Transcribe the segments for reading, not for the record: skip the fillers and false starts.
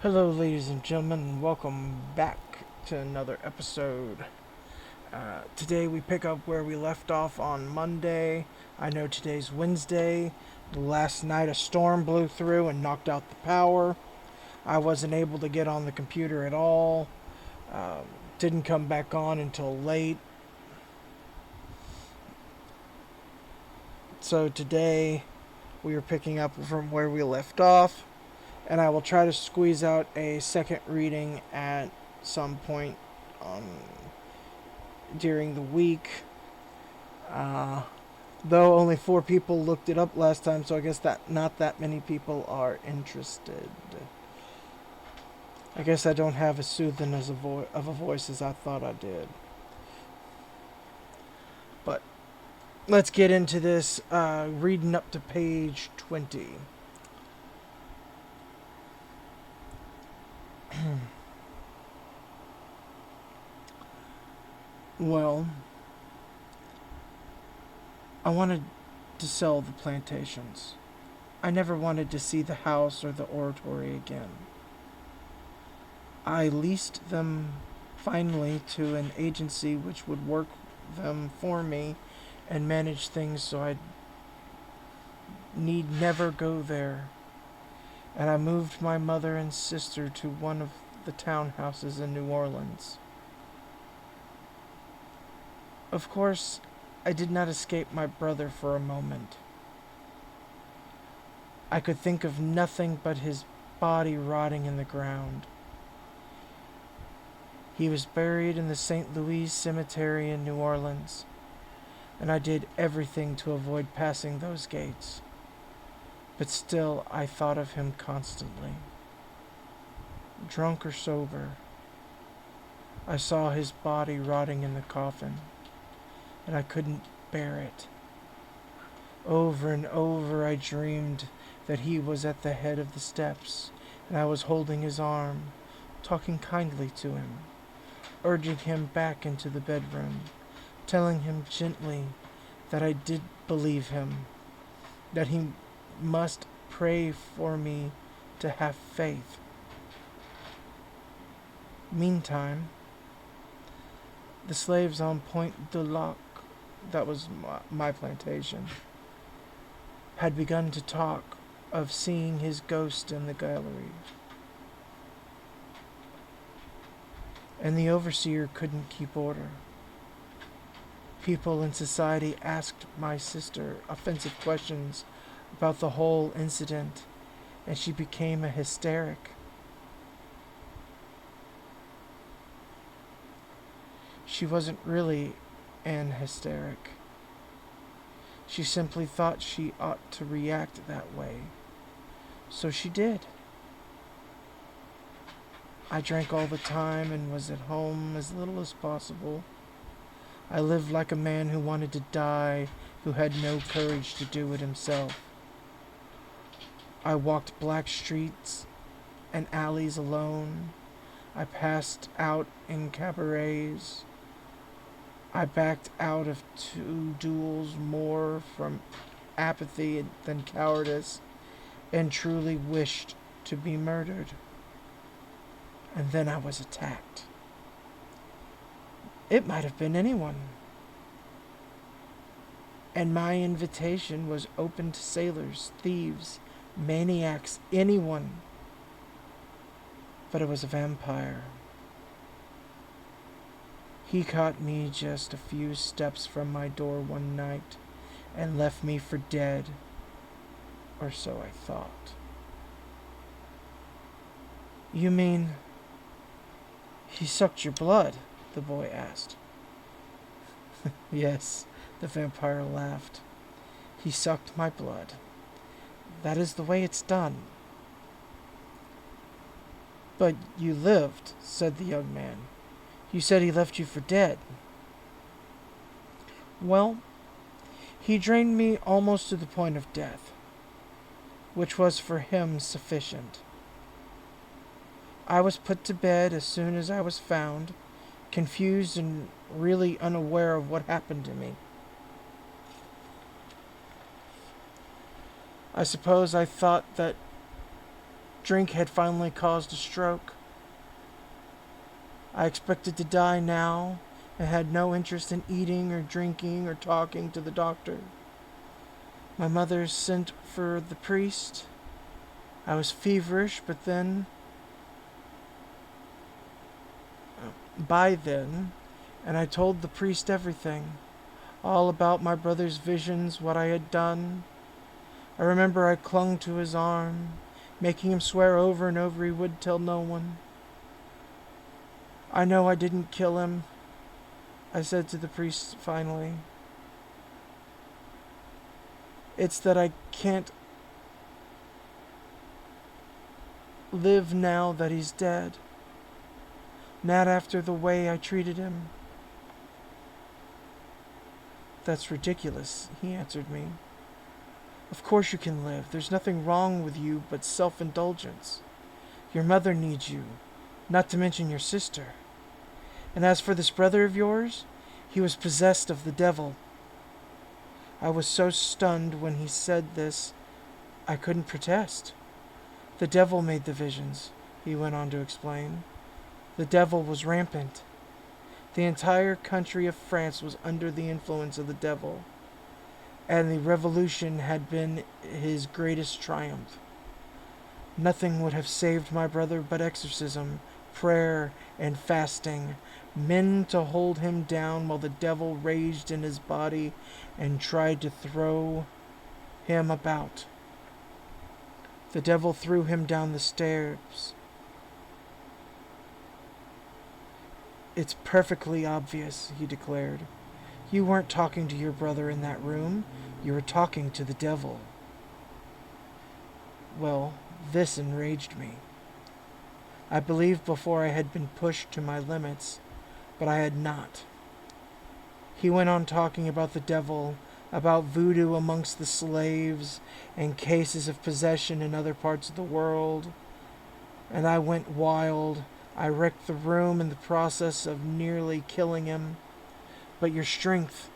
Hello, ladies and gentlemen, and welcome back to another episode. Today we pick up where we left off on Monday. I know today's Wednesday. Last night a storm blew through and knocked out the power. I wasn't able to get on the computer at all. Um, didn't come back on until late. So today we are picking up from where we left off, and I will try to squeeze out a second reading at some point on during the week. Uh, though only 4 people looked it up last time, so I guess that not that many people are interested. I guess I don't have as soothing of a voice as I thought I did. But let's get into this. Reading up to page 20. Well, I wanted to sell the plantations. I never wanted to see the house or the oratory again. I leased them finally to an agency which would work them for me and manage things so I need never go there. And I moved my mother and sister to one of the townhouses in New Orleans. Of course, I did not escape my brother for a moment. I could think of nothing but his body rotting in the ground. He was buried in the St. Louis Cemetery in New Orleans, and I did everything to avoid passing those gates. But still, I thought of him constantly. Drunk or sober, I saw his body rotting in the coffin, and I couldn't bear it. Over and over I dreamed that he was at the head of the steps, and I was holding his arm, talking kindly to him, urging him back into the bedroom, telling him gently that I did believe him, that he must pray for me to have faith. Meantime, the slaves on Point de Lac, that was my plantation, had begun to talk of seeing his ghost in the gallery. And the overseer couldn't keep order. People in society asked my sister offensive questions about the whole incident, and she became a hysteric. She wasn't really an hysteric. She simply thought she ought to react that way. So she did. I drank all the time and was at home as little as possible. I lived like a man who wanted to die, who had no courage to do it himself. I walked black streets and alleys alone. I passed out in cabarets. I backed out of 2 duels more from apathy than cowardice, and truly wished to be murdered. And then I was attacked. It might have been anyone. And my invitation was open to sailors, thieves, maniacs, anyone. But it was a vampire. He caught me just a few steps from my door one night and left me for dead, or so I thought. You mean he sucked your blood? The boy asked. Yes, the vampire laughed. He sucked my blood. That is the way it's done. But you lived, said the young man. You said he left you for dead. Well, he drained me almost to the point of death, which was for him sufficient. I was put to bed as soon as I was found, confused and really unaware of what happened to me. I suppose I thought that Drink had finally caused a stroke. I expected to die now and had no interest in eating or drinking or talking to the doctor. My mother sent for the priest. I was feverish, but by then, and I told the priest everything, all about my brother's visions, what I had done. I remember I clung to his arm, making him swear over and over he would tell no one. I know I didn't kill him, I said to the priest finally. It's that I can't live now that he's dead. Not after the way I treated him. That's ridiculous, he answered me. Of course you can live. There's nothing wrong with you but self-indulgence. Your mother needs you, not to mention your sister. And as for this brother of yours, he was possessed of the devil. I was so stunned when he said this, I couldn't protest. The devil made the visions, he went on to explain. The devil was rampant. The entire country of France was under the influence of the devil, and the revolution had been his greatest triumph. Nothing would have saved my brother but exorcism, prayer, and fasting, men to hold him down while the devil raged in his body and tried to throw him about. The devil threw him down the stairs. It's perfectly obvious, he declared. You weren't talking to your brother in that room. You were talking to the devil. Well, this enraged me. I believed before I had been pushed to my limits, but I had not. He went on talking about the devil, about voodoo amongst the slaves, and cases of possession in other parts of the world. And I went wild. I wrecked the room in the process of nearly killing him. But your strength,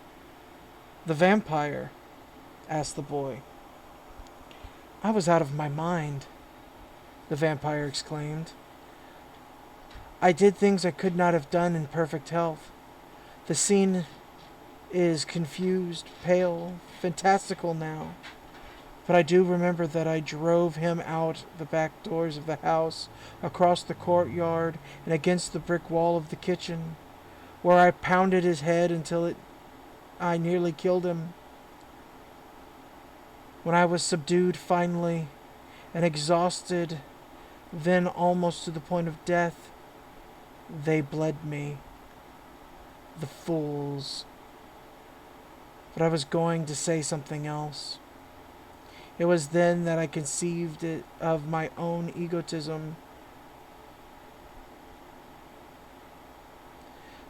the vampire, asked the boy. I was out of my mind, the vampire exclaimed. I did things I could not have done in perfect health. The scene is confused, pale, fantastical now. But I do remember that I drove him out the back doors of the house, across the courtyard, and against the brick wall of the kitchen, where I pounded his head until I nearly killed him. When I was subdued finally, and exhausted, then almost to the point of death, they bled me. The fools. But I was going to say something else. It was then that I conceived of my own egotism.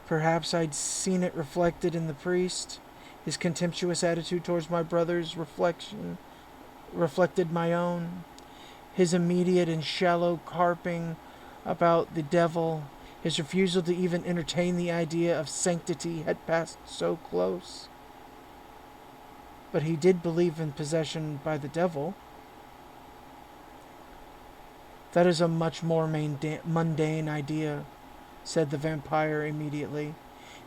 Perhaps I'd seen it reflected in the priest. His contemptuous attitude towards my brother's reflected my own. His immediate and shallow carping about the devil, his refusal to even entertain the idea of sanctity had passed so close. But he did believe in possession by the devil. That is a much more mundane idea, said the vampire immediately.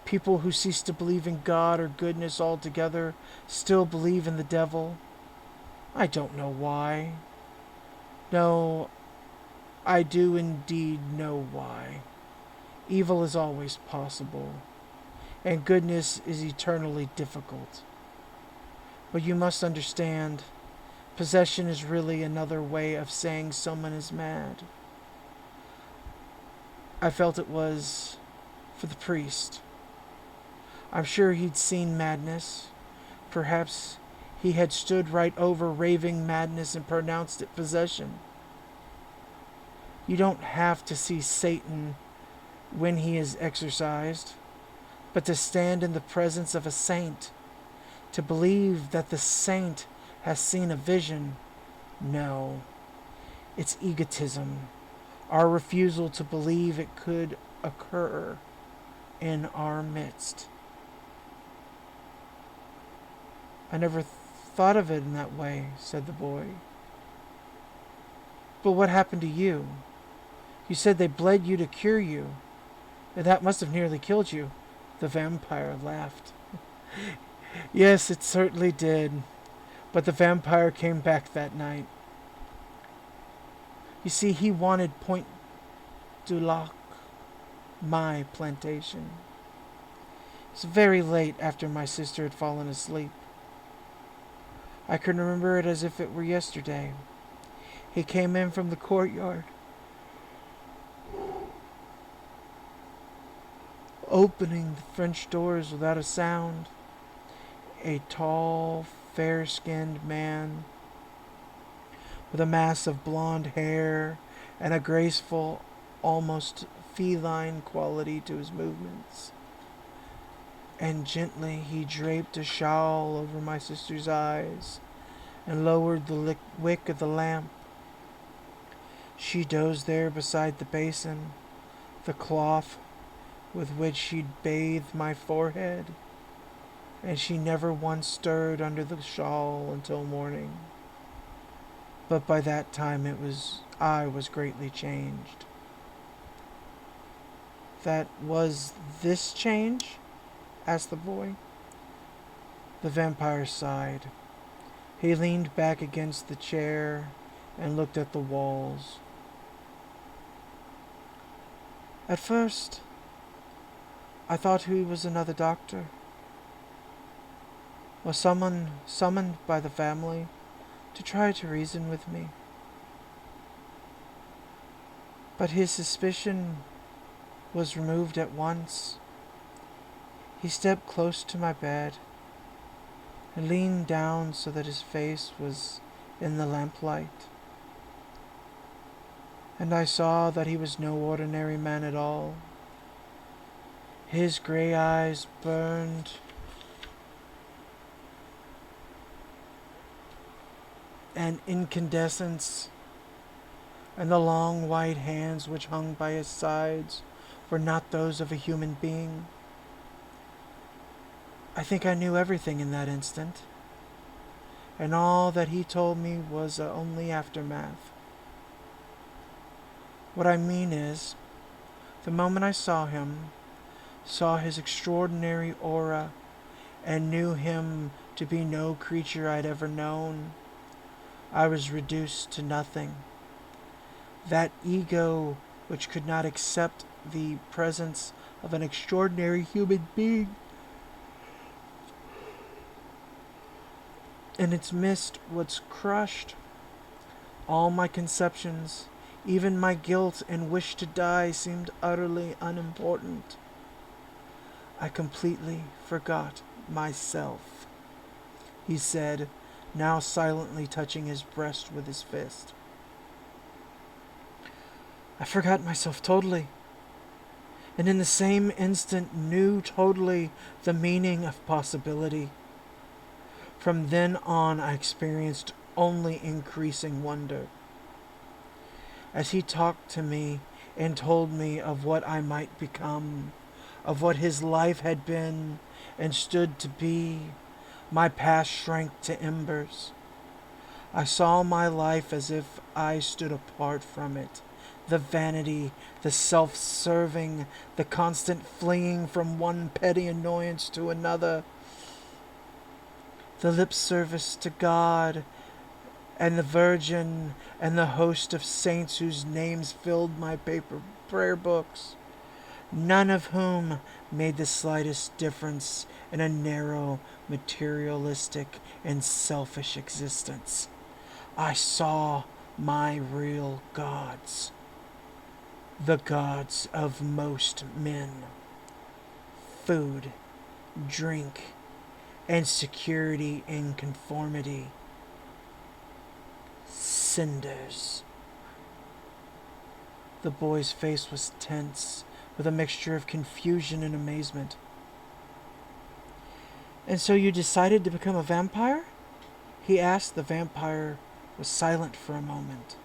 People who cease to believe in God or goodness altogether still believe in the devil. I don't know why. No, I do indeed know why. Evil is always possible, and goodness is eternally difficult. But you must understand, possession is really another way of saying someone is mad. I felt it was for the priest. I'm sure he'd seen madness. Perhaps he had stood right over raving madness and pronounced it possession. You don't have to see Satan when he is exorcised, but to stand in the presence of a saint, to believe that the saint has seen a vision. No, it's egotism, our refusal to believe it could occur in our midst. I never thought of it in that way, said the boy. But what happened to you? You said they bled you to cure you. That must have nearly killed you. The vampire laughed. Yes, it certainly did. But the vampire came back that night. You see, he wanted Point du Lac, my plantation. It was very late after my sister had fallen asleep. I can remember it as if it were yesterday. He came in from the courtyard, opening the French doors without a sound. A tall, fair-skinned man with a mass of blonde hair and a graceful, almost feline quality to his movements. And gently he draped a shawl over my sister's eyes and lowered the wick of the lamp. She dozed there beside the basin, the cloth with which she'd bathed my forehead, and she never once stirred under the shawl until morning. But by that time I was greatly changed. That was this change? Asked the boy. The vampire sighed. He leaned back against the chair and looked at the walls. At first, I thought he was another doctor, or someone summoned by the family to try to reason with me. But his suspicion was removed at once. He stepped close to my bed and leaned down so that his face was in the lamplight. And I saw that he was no ordinary man at all. His gray eyes burned an incandescence, and the long white hands which hung by his sides were not those of a human being. I think I knew everything in that instant, and all that he told me was only aftermath. What I mean is, the moment I saw him, saw his extraordinary aura, and knew him to be no creature I'd ever known, I was reduced to nothing. That ego which could not accept the presence of an extraordinary human being, in its midst was crushed. All my conceptions, even my guilt and wish to die, seemed utterly unimportant. I completely forgot myself, he said, now silently touching his breast with his fist. I forgot myself totally, and in the same instant knew totally the meaning of possibility. From then on, I experienced only increasing wonder. As he talked to me and told me of what I might become, of what his life had been and stood to be, my past shrank to embers. I saw my life as if I stood apart from it. The vanity, the self-serving, the constant fleeing from one petty annoyance to another, the lip service to God and the Virgin and the host of saints whose names filled my paper prayer books, none of whom made the slightest difference in a narrow, materialistic, and selfish existence. I saw my real gods, the gods of most men: food, drink, and security in conformity. Cinders. The boy's face was tense, with a mixture of confusion and amazement. And so you decided to become a vampire? He asked. The vampire was silent for a moment.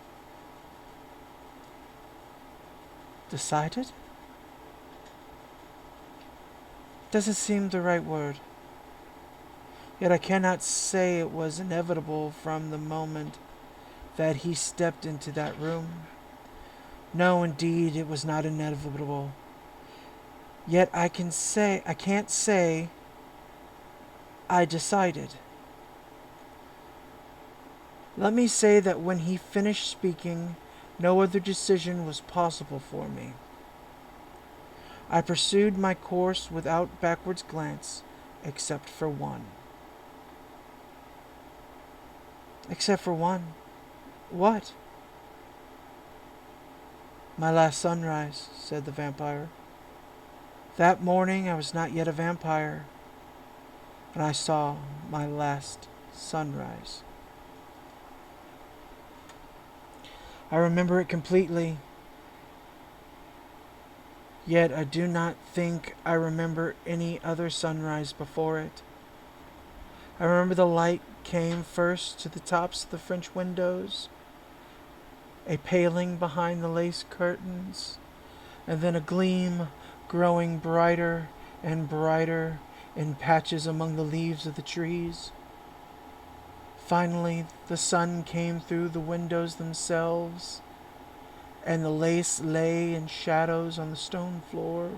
Decided? Doesn't seem the right word. Yet I cannot say it was inevitable from the moment that he stepped into that room. No, indeed, it was not inevitable. Yet I can't say I decided. Let me say that when he finished speaking, no other decision was possible for me. I pursued my course without backwards glance, except for one. Except for one? What? My last sunrise, said the vampire. That morning I was not yet a vampire, and I saw my last sunrise. I remember it completely, yet I do not think I remember any other sunrise before it. I remember the light came first to the tops of the French windows, a paling behind the lace curtains, and then a gleam growing brighter and brighter in patches among the leaves of the trees. Finally, the sun came through the windows themselves, and the lace lay in shadows on the stone floor,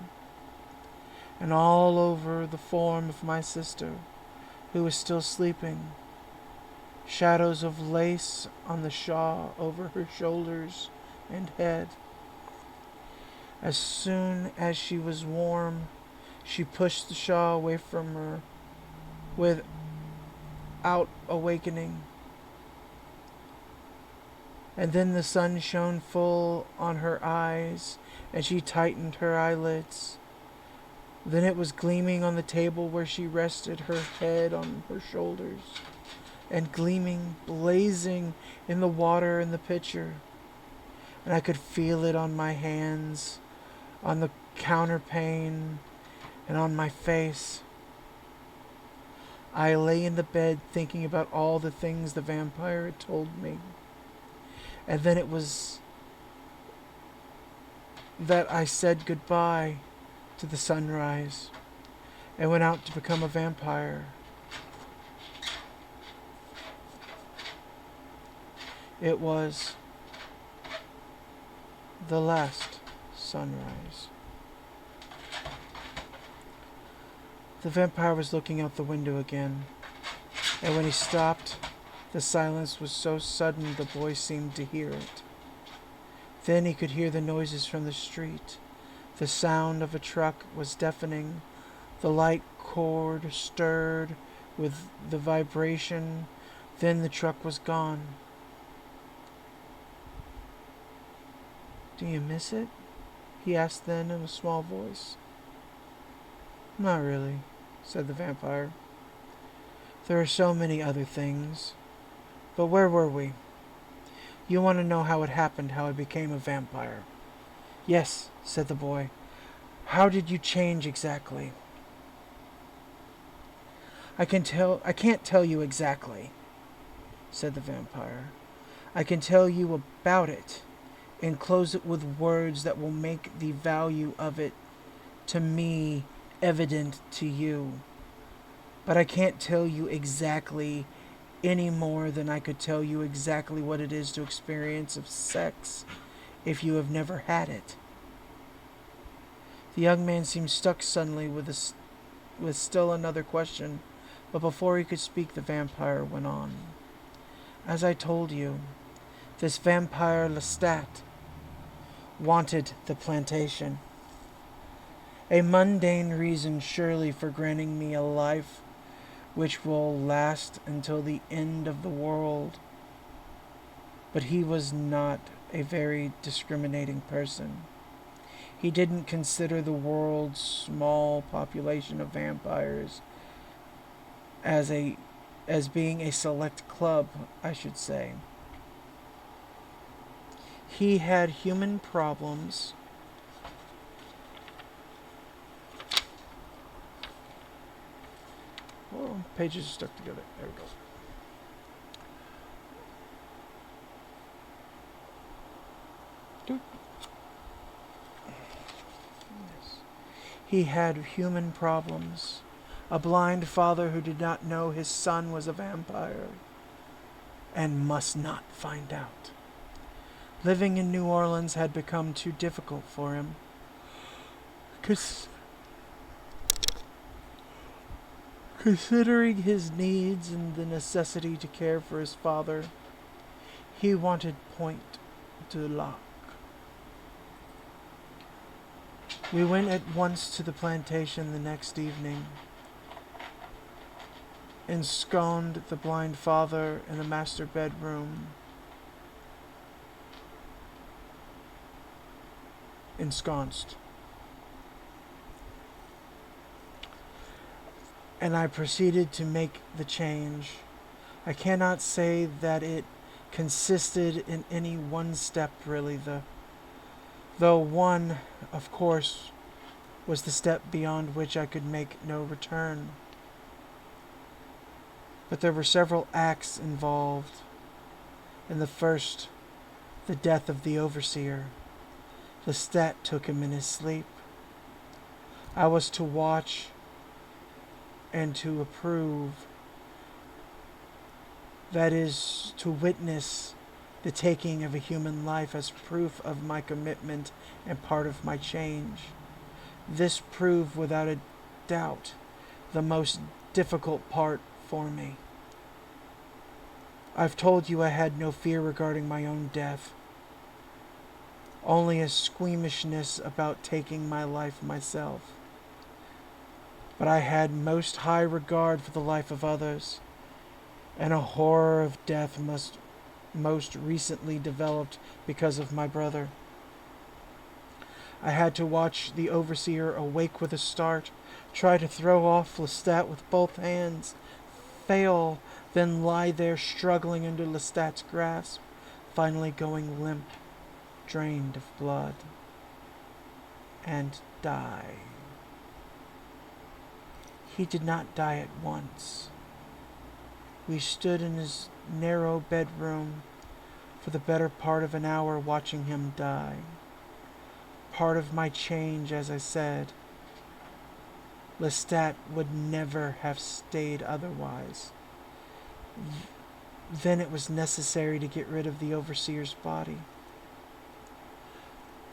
and all over the form of my sister, who was still sleeping. Shadows of lace on the shawl over her shoulders and head. As soon as she was warm, she pushed the shawl away from her without awakening. And then the sun shone full on her eyes, and she tightened her eyelids. Then it was gleaming on the table where she rested her head on her shoulders, and gleaming, blazing in the water in the pitcher. And I could feel it on my hands, on the counterpane, and on my face. I lay in the bed thinking about all the things the vampire had told me. And then it was that I said goodbye to the sunrise and went out to become a vampire. It was the last sunrise. The vampire was looking out the window again, and when he stopped, the silence was so sudden the boy seemed to hear it. Then he could hear the noises from the street. The sound of a truck was deafening. The light cord stirred with the vibration. Then the truck was gone. "Do you miss it?" he asked then in a small voice. "Not really," said the vampire. "There are so many other things. But where were we? You want to know how it happened, how I became a vampire?" "Yes," said the boy. "How did you change exactly?" I can't tell you exactly," said the vampire. "I can tell you about it, and close it with words that will make the value of it to me evident to you. But I can't tell you exactly any more than I could tell you exactly what it is to experience of sex if you have never had it." The young man seemed stuck suddenly with still another question, but before he could speak the vampire went on. "As I told you, this vampire Lestat wanted the plantation. A mundane reason surely for granting me a life which will last until the end of the world. But he was not a very discriminating person. He didn't consider the world's small population of vampires as being a select club, I should say. He had human problems. Oh, pages are stuck together. There we go. Yes. He had human problems. A blind father who did not know his son was a vampire. and must not find out. Living in New Orleans had become too difficult for him. Considering his needs and the necessity to care for his father, he wanted Pointe du Lac. We went at once to the plantation the next evening, ensconced the blind father in the master bedroom. Ensconced. And I proceeded to make the change. I cannot say that it consisted in any one step, really, though one, of course, was the step beyond which I could make no return. But there were several acts involved. In the first, the death of the overseer. Lestat took him in his sleep. I was to watch and to approve, that is, to witness the taking of a human life as proof of my commitment and part of my change. This proved without a doubt the most difficult part for me. I've told you I had no fear regarding my own death, only a squeamishness about taking my life myself. But I had most high regard for the life of others, and a horror of death most recently developed because of my brother. I had to watch the overseer awake with a start, try to throw off Lestat with both hands, fail, then lie there struggling under Lestat's grasp, finally going limp, drained of blood, and die. He did not die at once. We stood in his narrow bedroom for the better part of an hour watching him die. Part of my change, as I said. Lestat would never have stayed otherwise. Then it was necessary to get rid of the overseer's body.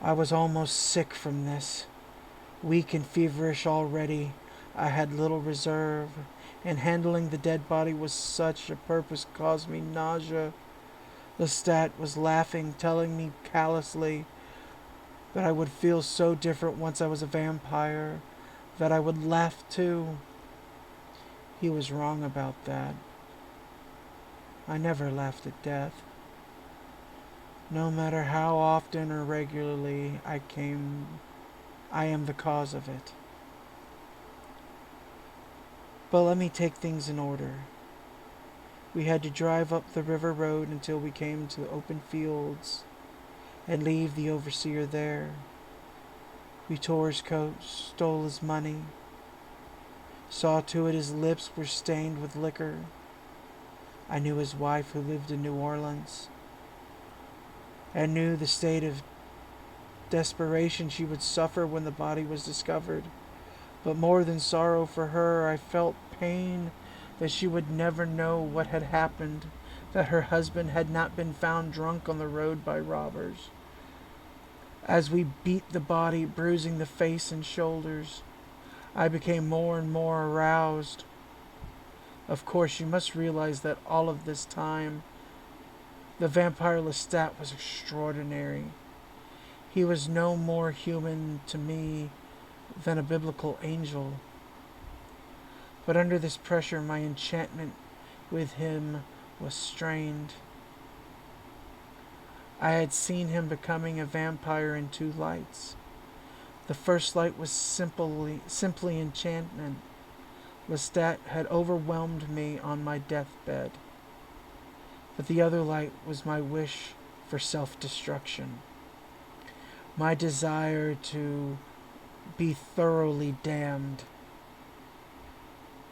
I was almost sick from this. Weak and feverish already, I had little reserve, and handling the dead body with such a purpose caused me nausea. Lestat was laughing, telling me callously that I would feel so different once I was a vampire, that I would laugh too. He was wrong about that. I never laughed at death. No matter how often or regularly I am the cause of it. But let me take things in order. We had to drive up the river road until we came to open fields and leave the overseer there. We tore his coat, stole his money, saw to it his lips were stained with liquor. I knew his wife who lived in New Orleans, and knew the state of desperation she would suffer when the body was discovered. But more than sorrow for her, I felt pain that she would never know what had happened, that her husband had not been found drunk on the road by robbers. As we beat the body, bruising the face and shoulders, I became more and more aroused. Of course, you must realize that all of this time, the vampire Lestat was extraordinary. He was no more human to me than a biblical angel. But under this pressure, my enchantment with him was strained. I had seen him becoming a vampire in two lights. The first light was simply enchantment. Lestat had overwhelmed me on my deathbed. But the other light was my wish for self-destruction. My desire to be thoroughly damned.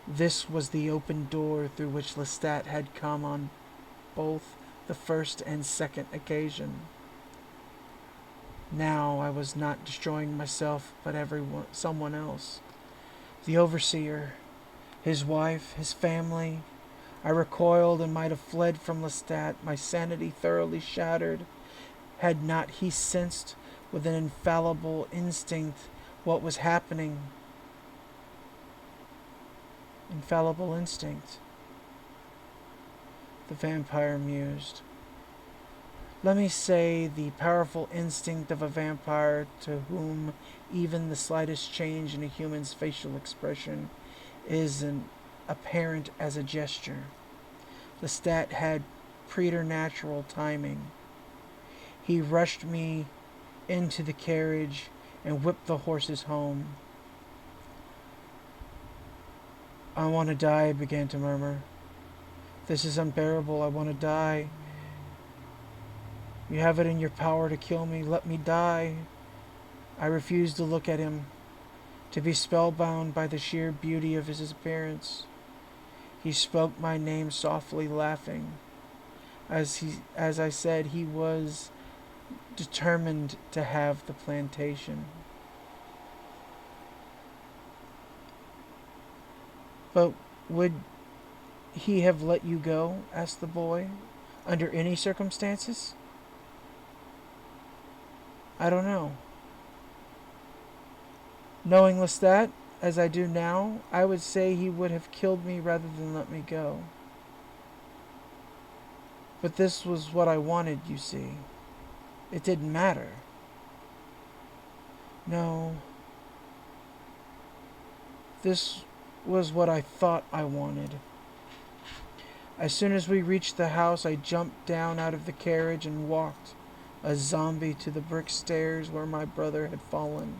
This was the open door through which Lestat had come on both the first and second occasion. Now I was not destroying myself, but someone else. The overseer, his wife, his family, I recoiled and might have fled from Lestat, my sanity thoroughly shattered, had not he sensed with an infallible instinct what was happening. Infallible instinct, the vampire mused. Let me say the powerful instinct of a vampire to whom even the slightest change in a human's facial expression is apparent as a gesture. Lestat had preternatural timing. He rushed me into the carriage and whipped the horses home. I want to die, I began to murmur. This is unbearable. I want to die. You have it in your power to kill me. Let me die. I refused to look at him, to be spellbound by the sheer beauty of his appearance. He spoke my name softly, laughing. As I said, he was determined to have the plantation. But would he have let you go? Asked the boy. Under any circumstances? I don't know. Knowing Lestat, as I do now, I would say he would have killed me rather than let me go. But this was what I wanted, you see. It didn't matter. No. This was what I thought I wanted. As soon as we reached the house, I jumped down out of the carriage and walked, a zombie, to the brick stairs where my brother had fallen.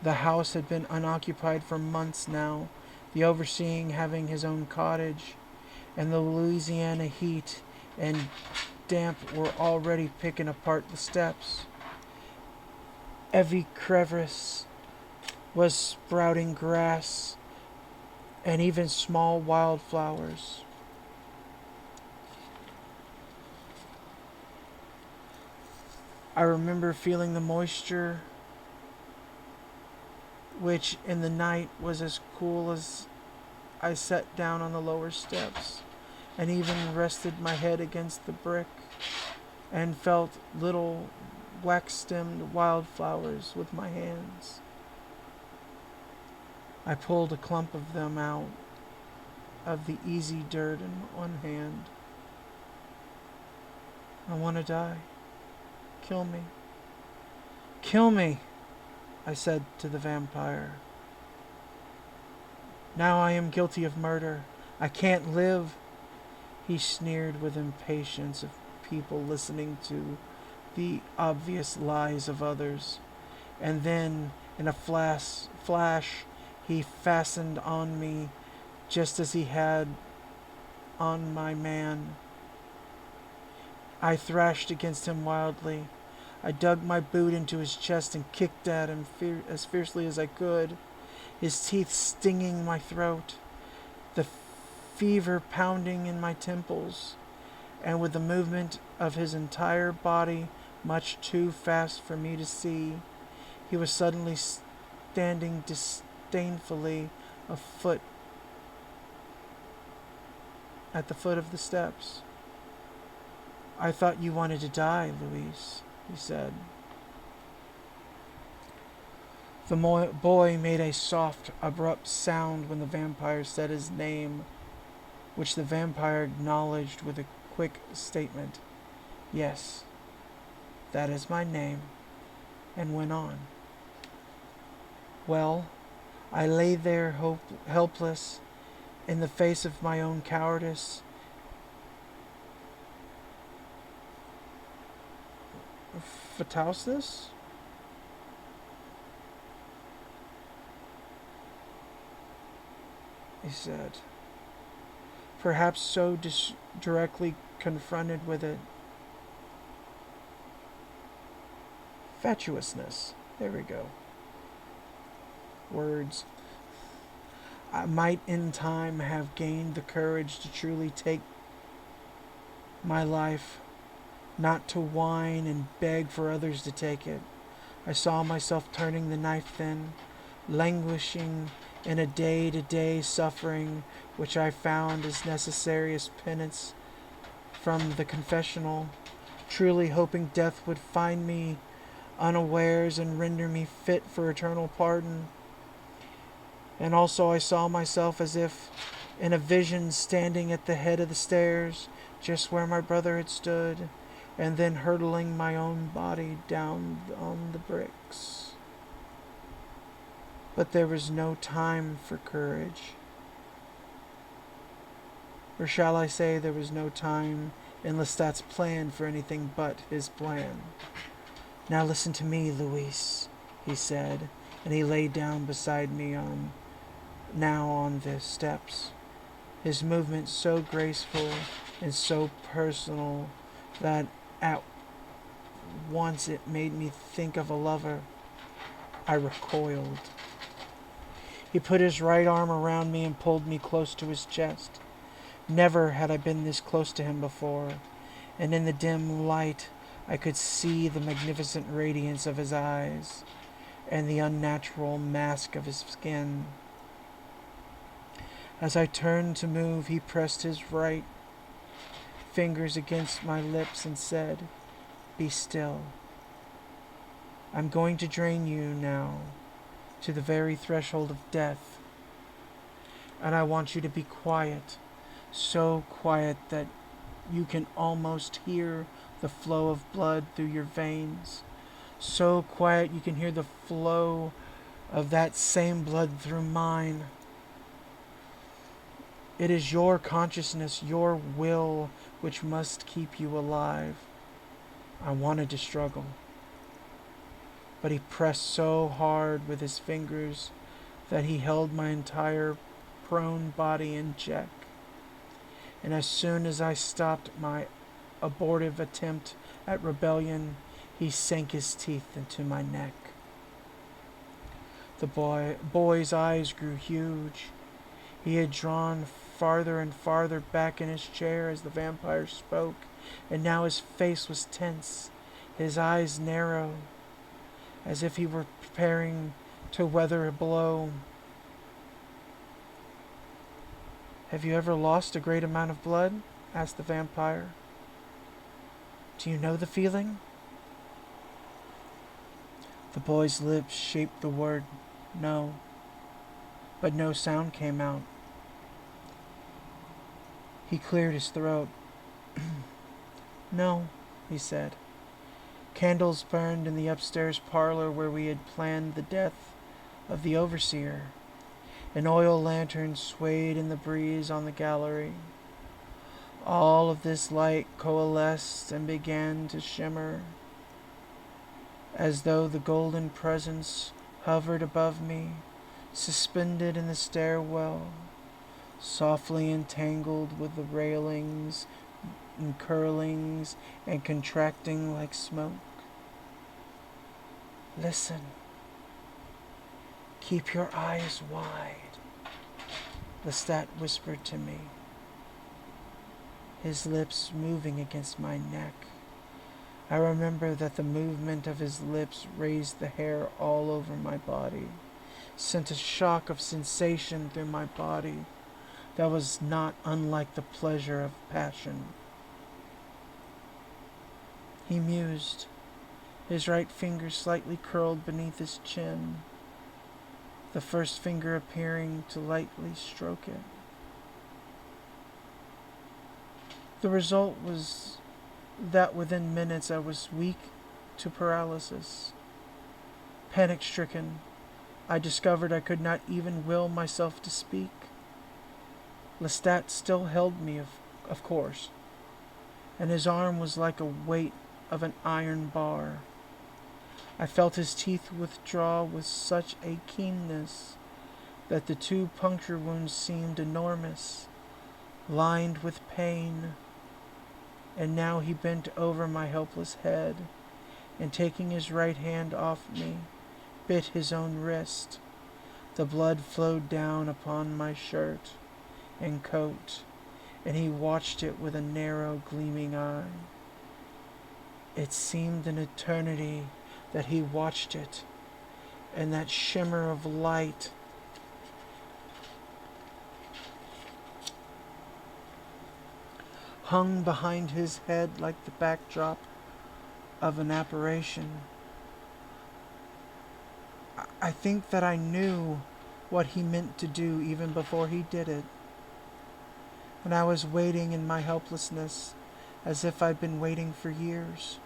The house had been unoccupied for months now, the overseeing having his own cottage, and the Louisiana heat and damp were already picking apart the steps. Every crevice was sprouting grass and even small wildflowers. I remember feeling the moisture, which in the night was as cool as I sat down on the lower steps and even rested my head against the brick and felt little wax-stemmed wildflowers with my hands. I pulled a clump of them out of the easy dirt in one hand. I want to die. Kill me. Kill me, I said to the vampire. Now I am guilty of murder. I can't live. He sneered with impatience of people listening to the obvious lies of others. And then, in a flash, he fastened on me just as he had on my man. I thrashed against him wildly. I dug my boot into his chest and kicked at him as fiercely as I could, his teeth stinging my throat, the fever pounding in my temples, and with the movement of his entire body much too fast for me to see, he was suddenly standing disdainfully at the foot of the steps. I thought you wanted to die, Louise, he said. The boy made a soft, abrupt sound when the vampire said his name, which the vampire acknowledged with a quick statement. Yes, that is my name, and went on. Well, I lay there helpless in the face of my own cowardice. Fatausness? He said, perhaps so directly confronted with it. Fatuousness. There we go. Words. I might in time have gained the courage to truly take my life, not to whine and beg for others to take it. I saw myself turning the knife then, languishing in a day-to-day suffering which I found as necessary as penance from the confessional, truly hoping death would find me unawares and render me fit for eternal pardon. And also I saw myself as if in a vision standing at the head of the stairs, just where my brother had stood, and then hurtling my own body down on the bricks. But there was no time for courage. Or shall I say there was no time in Lestat's plan for anything but his plan. Now listen to me, Luis, he said, and he lay down beside me on the steps, his movement so graceful and so personal that at once it made me think of a lover. I recoiled. He put his right arm around me and pulled me close to his chest. Never had I been this close to him before, and in the dim light I could see the magnificent radiance of his eyes and the unnatural mask of his skin. As I turned to move, he pressed his right fingers against my lips and said, "Be still. I'm going to drain you now to the very threshold of death, and I want you to be quiet, so quiet that you can almost hear the flow of blood through your veins, so quiet you can hear the flow of that same blood through mine. It is your consciousness, your will, which must keep you alive." I wanted to struggle, but he pressed so hard with his fingers that he held my entire prone body in check. And as soon as I stopped my abortive attempt at rebellion, he sank his teeth into my neck. The boy's eyes grew huge. He had drawn farther and farther back in his chair as the vampire spoke, and now his face was tense, his eyes narrow, as if he were preparing to weather a blow. "Have you ever lost a great amount of blood?" asked the vampire. "Do you know the feeling?" The boy's lips shaped the word "no," but no sound came out. He cleared his throat. "No," he said. Candles burned in the upstairs parlor where we had planned the death of the overseer. An oil lantern swayed in the breeze on the gallery. All of this light coalesced and began to shimmer, as though the golden presence hovered above me, suspended in the stairwell, softly entangled with the railings and curlings and contracting like smoke. "Listen. Keep your eyes wide," Lestat whispered to me, his lips moving against my neck. I remember that the movement of his lips raised the hair all over my body, sent a shock of sensation through my body that was not unlike the pleasure of passion. He mused, his right finger slightly curled beneath his chin, the first finger appearing to lightly stroke it. The result was that within minutes I was weak to paralysis. Panic-stricken, I discovered I could not even will myself to speak. Lestat still held me, of course, and his arm was like a weight of an iron bar. I felt his teeth withdraw with such a keenness that the 2 puncture wounds seemed enormous, lined with pain. And now he bent over my helpless head, and taking his right hand off me, bit his own wrist. The blood flowed down upon my shirt and coat, and he watched it with a narrow, gleaming eye. It seemed an eternity that he watched it, and that shimmer of light hung behind his head like the backdrop of an apparition. I think that I knew what he meant to do even before he did it. And I was waiting in my helplessness as if I'd been waiting for years.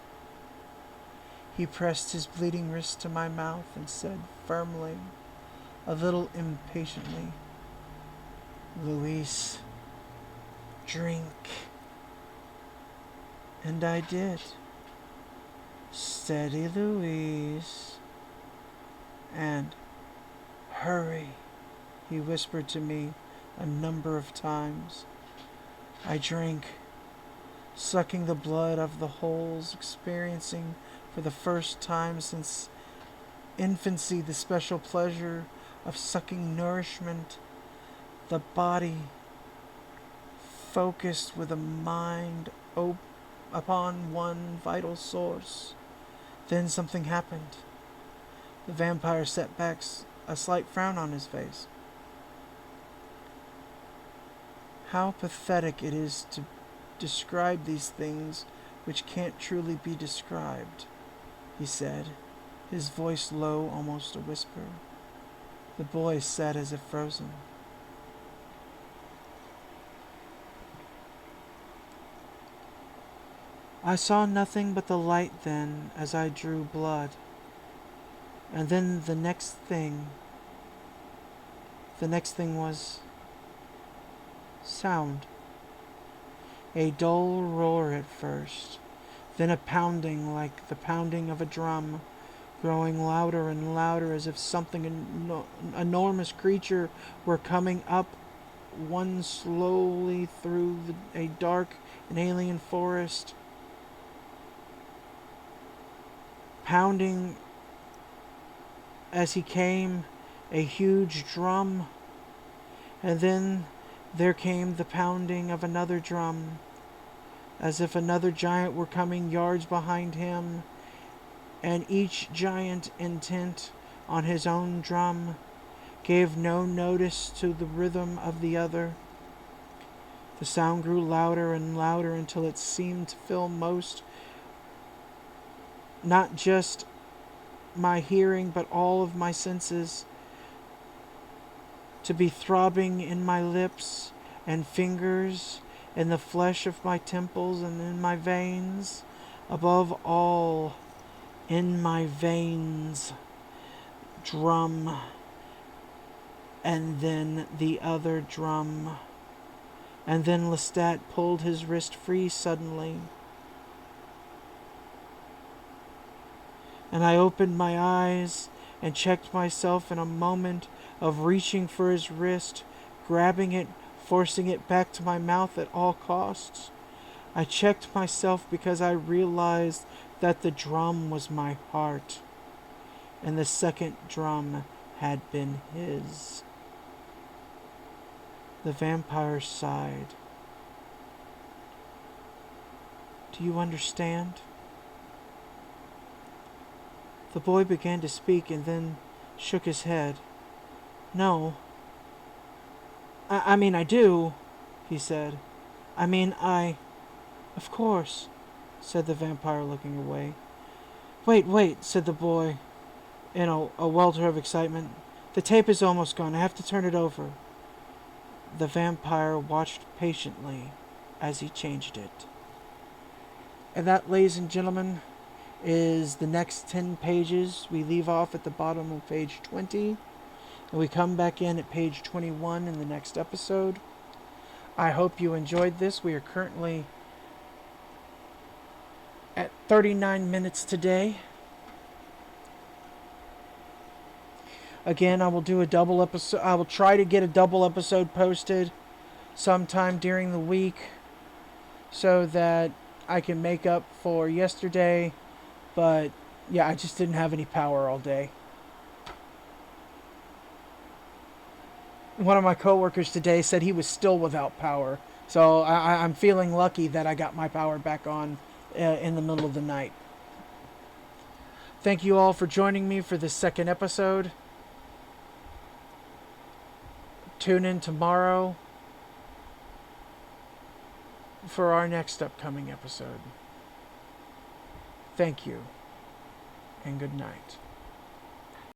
He pressed his bleeding wrist to my mouth and said firmly, a little impatiently, "Luis, drink." And I did. "Steady, Luis. And hurry," he whispered to me a number of times. I drank, sucking the blood of the holes, experiencing for the first time since infancy the special pleasure of sucking nourishment, the body focused with a mind upon one vital source. Then something happened. The vampire set back, a slight frown on his face. "How pathetic it is to describe these things which can't truly be described," he said, his voice low, almost a whisper. The boy sat as if frozen. I saw nothing but the light then as I drew blood. And then the next thing was sound. A dull roar at first, then a pounding like the pounding of a drum, growing louder and louder as if something enormous creature were coming up one slowly through a dark and alien forest. Pounding as he came, a huge drum, and then there came the pounding of another drum, as if another giant were coming yards behind him, and each giant, intent on his own drum, gave no notice to the rhythm of the other. The sound grew louder and louder until it seemed to fill not just my hearing, but all of my senses, to be throbbing in my lips and fingers, in the flesh of my temples and in my veins, above all, in my veins. Drum, and then the other drum, and then Lestat pulled his wrist free suddenly. And I opened my eyes and checked myself in a moment of reaching for his wrist, grabbing it, forcing it back to my mouth at all costs. I checked myself because I realized that the drum was my heart, and the second drum had been his. The vampire sighed. "Do you understand?" The boy began to speak and then shook his head. "No. I mean, I do," he said. "Of course," said the vampire, looking away. Wait, said the boy, in a welter of excitement. "The tape is almost gone. I have to turn it over." The vampire watched patiently as he changed it. And that, ladies and gentlemen, is the next 10 pages. We leave off at the bottom of page 20, and we come back in at page 21 in the next episode. I hope you enjoyed this. We are currently at 39 minutes today. Again, I will do a double episode. I will try to get a double episode posted sometime during the week so that I can make up for yesterday. But yeah, I just didn't have any power all day. One of my coworkers today said he was still without power. So I'm feeling lucky that I got my power back on in the middle of the night. Thank you all for joining me for this second episode. Tune in tomorrow. for our next upcoming episode. Thank you, and good night.